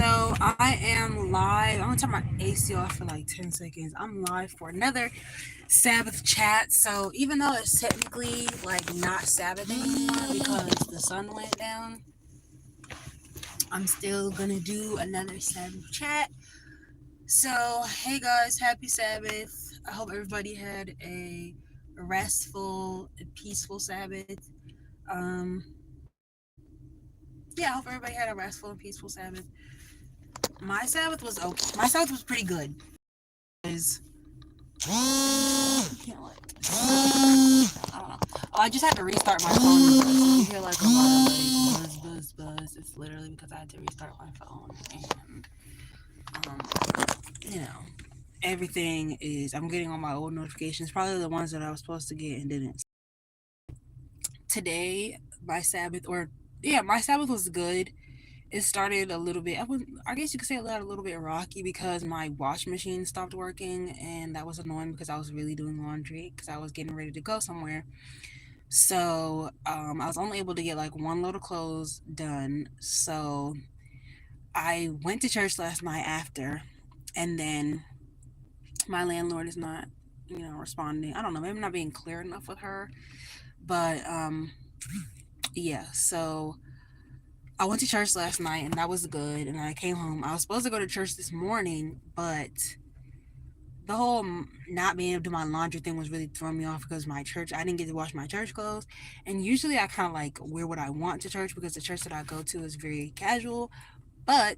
So I am live. I'm gonna turn my AC off for like 10 seconds. I'm live for another Sabbath chat. So even though it's technically like not Sabbath anymore because the sun went down, I'm still gonna do another Sabbath chat. So hey guys, happy Sabbath. I hope everybody had a restful and peaceful Sabbath. Um yeah, I hope everybody had a restful and peaceful Sabbath. My Sabbath was okay. My Sabbath was pretty good. Is can't like I don't know. Oh, I just had to restart my phone. So you hear like a lot of like buzz, buzz, buzz. It's literally because I had to restart my phone, and um, you know, everything is. I'm getting all my old notifications, probably the ones that I was supposed to get and didn't. Today, my Sabbath, or yeah, my Sabbath was good. It started a little bit. I guess you could say it got a little bit rocky because my wash machine stopped working, and that was annoying because I was really doing laundry because I was getting ready to go somewhere. So I was only able to get like one load of clothes done. So I went to church last night after, and then my landlord is not, responding. I don't know. Maybe I'm not being clear enough with her, but yeah. So I went to church last night, and that was good. And I came home. I was supposed to go to church this morning, but the whole not being able to do my laundry thing was really throwing me off because my church, I didn't get to wash my church clothes. And usually I kind of like wear what I want to church because the church that I go to is very casual. But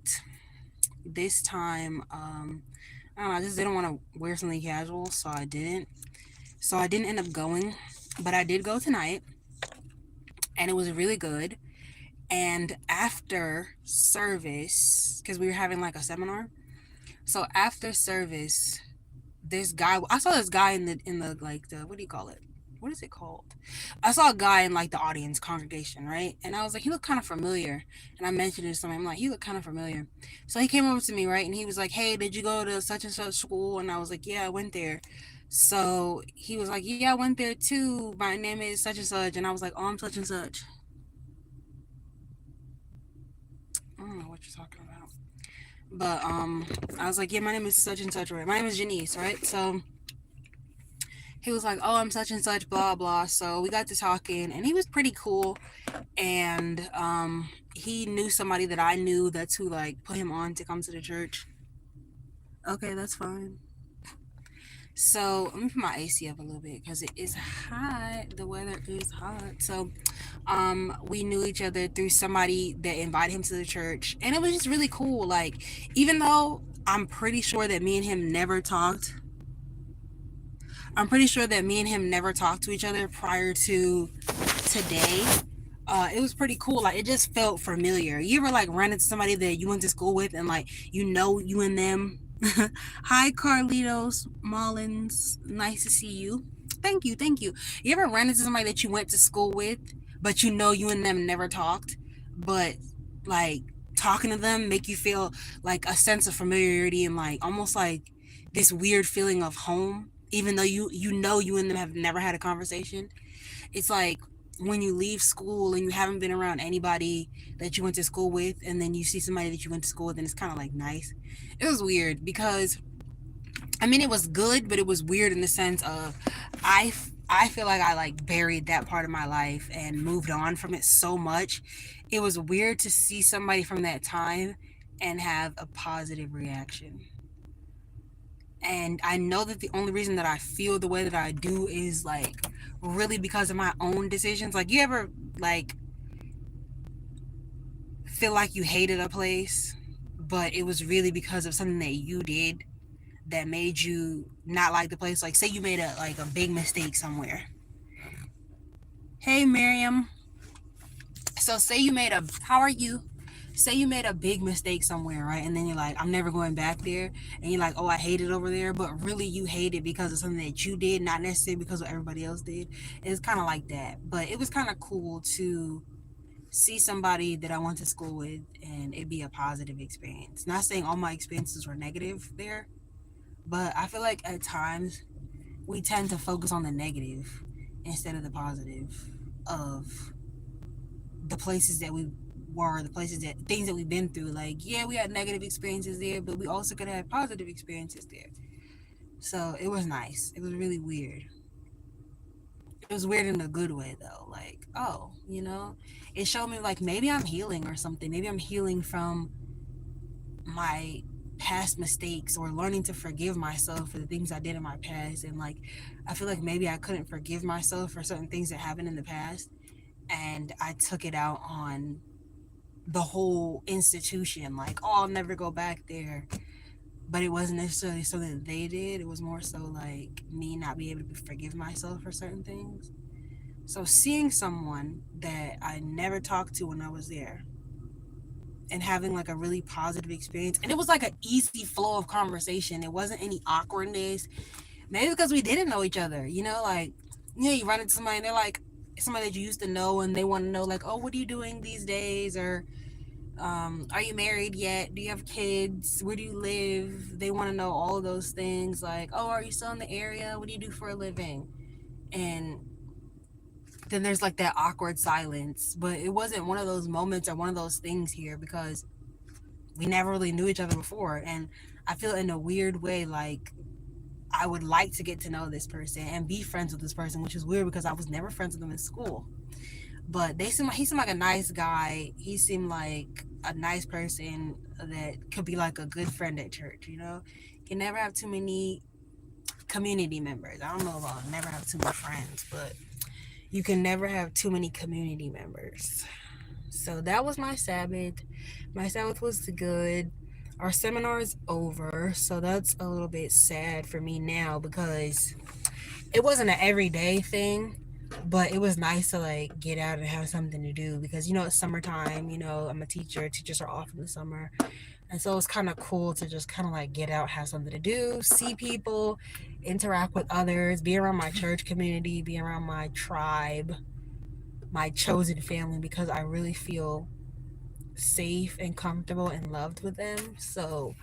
this time, I don't know, I just didn't want to wear something casual, so I didn't. So I didn't end up going, but I did go tonight, and it was really good. And after service, because we were having like a seminar, so after service, this guy, I saw this guy in the like the, what do you call it, what is it called, I saw a guy in like the audience congregation, right? And I was like, he looked kind of familiar. And I mentioned it to somebody. I'm like, he looked kind of familiar. So he came over to me, right? And he was like, hey, did you go to such and such school? And I was like, yeah, I went there. So he was like, yeah, I went there too. My name is such and such. And I was like, oh, I'm such and such. I don't know what you're talking about. But I was like, yeah, my name is such and such, right? My name is Janice, right? So he was like, oh, I'm such and such, blah blah. So we got to talking, and he was pretty cool. And he knew somebody that I knew, that's who like put him on to come to the church. Okay, that's fine. So let me put my AC up a little bit because it is hot. The weather is hot. So we knew each other through somebody that invited him to the church, and it was just really cool. Like, even though I'm pretty sure that me and him never talked, I'm pretty sure that me and him never talked to each other prior to today. It was pretty cool. Like, it just felt familiar. You ever like run into somebody that you went to school with, and like you and them. Hi, Carlitos Mullins. Nice to see you. Thank you, thank you. You ever run into somebody that you went to school with, but you and them never talked, but like talking to them make you feel like a sense of familiarity and like almost like this weird feeling of home, even though you and them have never had a conversation. It's like when you leave school and you haven't been around anybody that you went to school with, and then you see somebody that you went to school with, and it's kind of like nice. It was weird because, I mean, it was good, but it was weird in the sense of I feel like I like buried that part of my life and moved on from it so much. It was weird to see somebody from that time and have a positive reaction. And I know that the only reason that I feel the way that I do is like really because of my own decisions. Like, you ever like feel like you hated a place, but it was really because of something that you did that made you not like the place? Like, say you made a big mistake somewhere. Hey, Miriam. So say you made a how are you? Say you made a big mistake somewhere, right? And then you're like, I'm never going back there. And you're like, oh, I hate it over there. But really, you hate it because of something that you did, not necessarily because of what everybody else did. It's kind of like that. But it was kind of cool to see somebody that I went to school with and it be a positive experience. Not saying all my experiences were negative there, but I feel like at times we tend to focus on the negative instead of the positive of the places that we were the places that things that we've been through. Like, yeah, we had negative experiences there, but we also could have had positive experiences there. So it was nice. It was really weird. It was weird in a good way though. Like, oh, it showed me like maybe I'm healing or something. Maybe I'm healing from my past mistakes or learning to forgive myself for the things I did in my past. And like, I feel like maybe I couldn't forgive myself for certain things that happened in the past, and I took it out on the whole institution. Like, oh, I'll never go back there. But it wasn't necessarily something that they did. It was more so like me not being able to forgive myself for certain things. So seeing someone that I never talked to when I was there and having like a really positive experience, and it was like an easy flow of conversation. It wasn't any awkwardness. Maybe because we didn't know each other, like, you run into somebody and they're like somebody that you used to know, and they want to know like, oh, what are you doing these days? Or are you married yet? Do you have kids? Where do you live? They want to know all of those things. Like, oh, are you still in the area? What do you do for a living? And then there's like that awkward silence. But it wasn't one of those moments or one of those things here because we never really knew each other before. And I feel in a weird way like I would like to get to know this person and be friends with this person, which is weird because I was never friends with them in school. But he seemed like a nice guy. He seemed like a nice person that could be like a good friend at church. You can never have too many community members. I don't know if I'll never have too many friends, but you can never have too many community members. So that was my Sabbath. My Sabbath was good. Our seminar is over, so that's a little bit sad for me now because it wasn't an everyday thing, but it was nice to like get out and have something to do because it's summertime. I'm a teacher. Teachers are off in the summer, and so it's kind of cool to just kind of like get out, have something to do, see people, interact with others, be around my church community, be around my tribe, my chosen family, because I really feel safe and comfortable and loved with them. So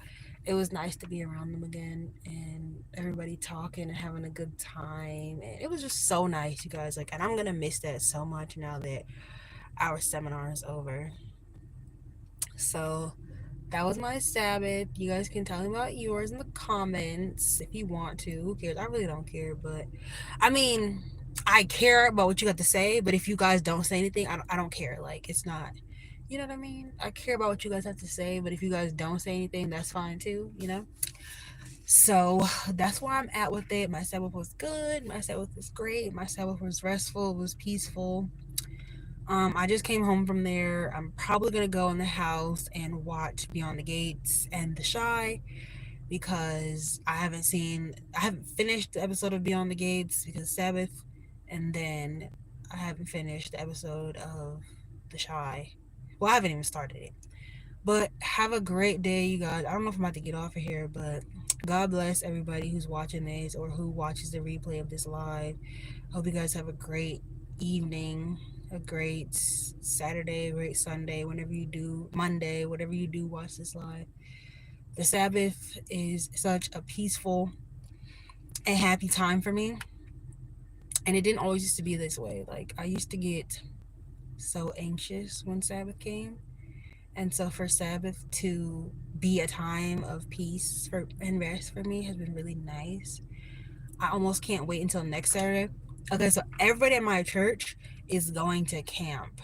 it was nice to be around them again and everybody talking and having a good time. And it was just so nice, you guys. Like, and I'm gonna miss that so much now that our seminar is over. So that was my Sabbath. You guys can tell me about yours in the comments if you want to. Who cares? I really don't care, but I mean, I care about what you got to say. But if you guys don't say anything, I don't care. Like, it's not. You know what I mean? I care about what you guys have to say, but if you guys don't say anything, that's fine too. So that's where I'm at with it. My Sabbath was good. My Sabbath was great. My Sabbath was restful. It was peaceful. I just came home from there. I'm probably gonna go in the house and watch Beyond the Gates and The Shy because I haven't finished the episode of Beyond the Gates because Sabbath, and then I haven't finished the episode of The Shy. Well, I haven't even started it. But have a great day, you guys. I don't know if I'm about to get off of here, but God bless everybody who's watching this or who watches the replay of this live. Hope you guys have a great evening, a great Saturday, a great Sunday, whenever you do, Monday, whatever you do, watch this live. The Sabbath is such a peaceful and happy time for me. And it didn't always used to be this way. Like, I used to get so anxious when Sabbath came. And so for Sabbath to be a time of peace and rest for me has been really nice. I almost can't wait until next Saturday. Okay, so everybody at my church is going to camp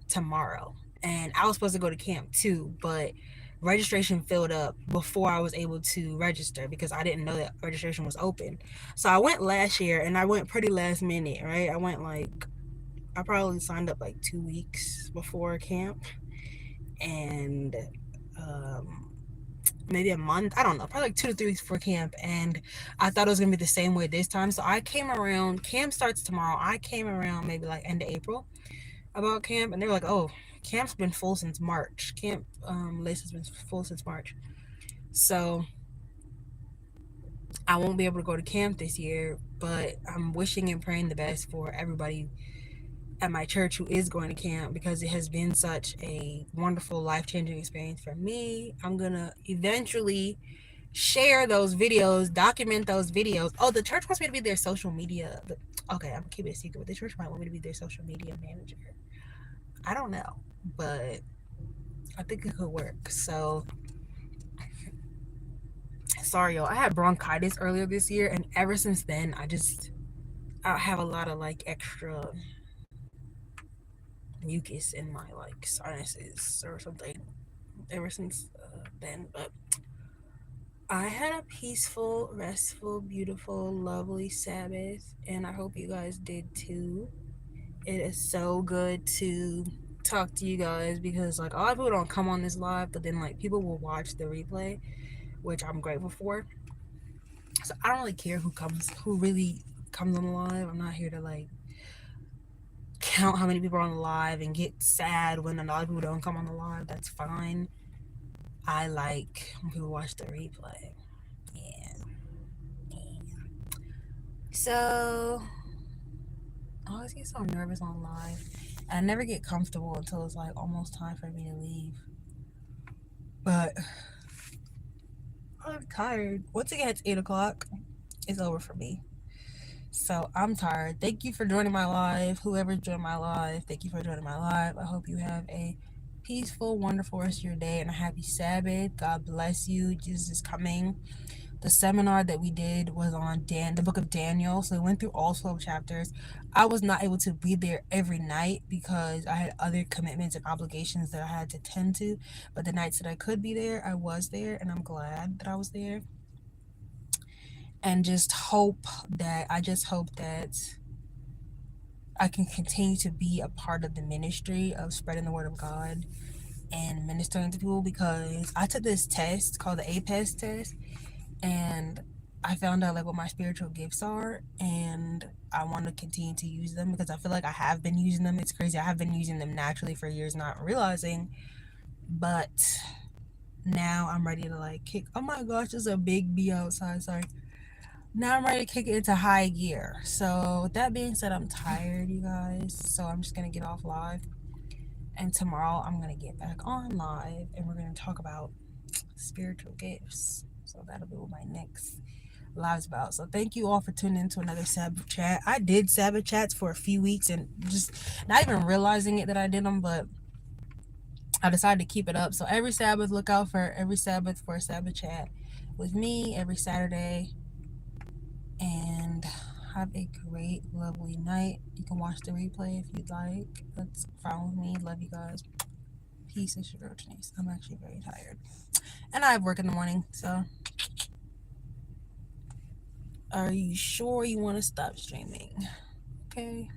tomorrow. And I was supposed to go to camp too, but registration filled up before I was able to register because I didn't know that registration was open. So I went last year and I went pretty last minute, right? I probably signed up like 2 weeks before camp. And maybe a month, I don't know, probably like 2 to 3 weeks before camp. And I thought it was gonna be the same way this time, so I came around. Camp starts tomorrow. I came around maybe like end of April about camp, and they were like, oh, camp's been full since March. Camp list has been full since March, so I won't be able to go to camp this year. But I'm wishing and praying the best for everybody at my church who is going to camp because it has been such a wonderful, life-changing experience for me. I'm gonna eventually share those videos, document those videos. Oh, the church wants me to be their social media. Okay, I'm gonna keep it a secret, but the church might want me to be their social media manager. I don't know, but I think it could work. So sorry, y'all. I had bronchitis earlier this year, and ever since then, I have a lot of like extra mucus in my like sinuses or something. Ever since then, but I had a peaceful, restful, beautiful, lovely Sabbath, and I hope you guys did too. It is so good to talk to you guys because like a lot of people don't come on this live, but then like people will watch the replay, which I'm grateful for. So I don't really care who really comes on the live. I'm not here to like count how many people are on the live and get sad when a lot of people don't come on the live. That's fine. I like when people watch the replay. Yeah. So I always get so nervous on live. I never get comfortable until it's like almost time for me to leave. But I'm tired. Once again, it's 8 o'clock. It's over for me. So I'm tired. Thank you for joining my live. Whoever joined my live, thank you for joining my live. I hope you have a peaceful, wonderful rest of your day and a happy Sabbath. God bless you. Jesus is coming. The seminar that we did was on the book of Daniel. So we went through all 12 chapters. I was not able to be there every night because I had other commitments and obligations that I had to tend to. But the nights that I could be there, I was there, and I'm glad that I was there. And just hope that I can continue to be a part of the ministry of spreading the word of God and ministering to people because I took this test called the APES test, and I found out like what my spiritual gifts are, and I want to continue to use them because I feel like I have been using them. It's crazy. I have been using them naturally for years, not realizing, but now I'm ready to like kick. Oh my gosh, there's a big bee outside. Sorry. Now I'm ready to kick it into high gear. So with that being said, I'm tired, you guys. So I'm just gonna get off live, and tomorrow I'm gonna get back on live, and we're gonna talk about spiritual gifts. So that'll be what my next lives about. So thank you all for tuning into another Sabbath chat. I did Sabbath chats for a few weeks and just not even realizing it that I did them, but I decided to keep it up. So every Sabbath, look out for every Sabbath for a Sabbath chat with me every Saturday. And have a great, lovely night. You can watch the replay if you'd like. That's fine with me. Love you guys. Peace. It's your girl Janice. I'm actually very tired. And I have work in the morning, so are you sure you want to stop streaming? Okay.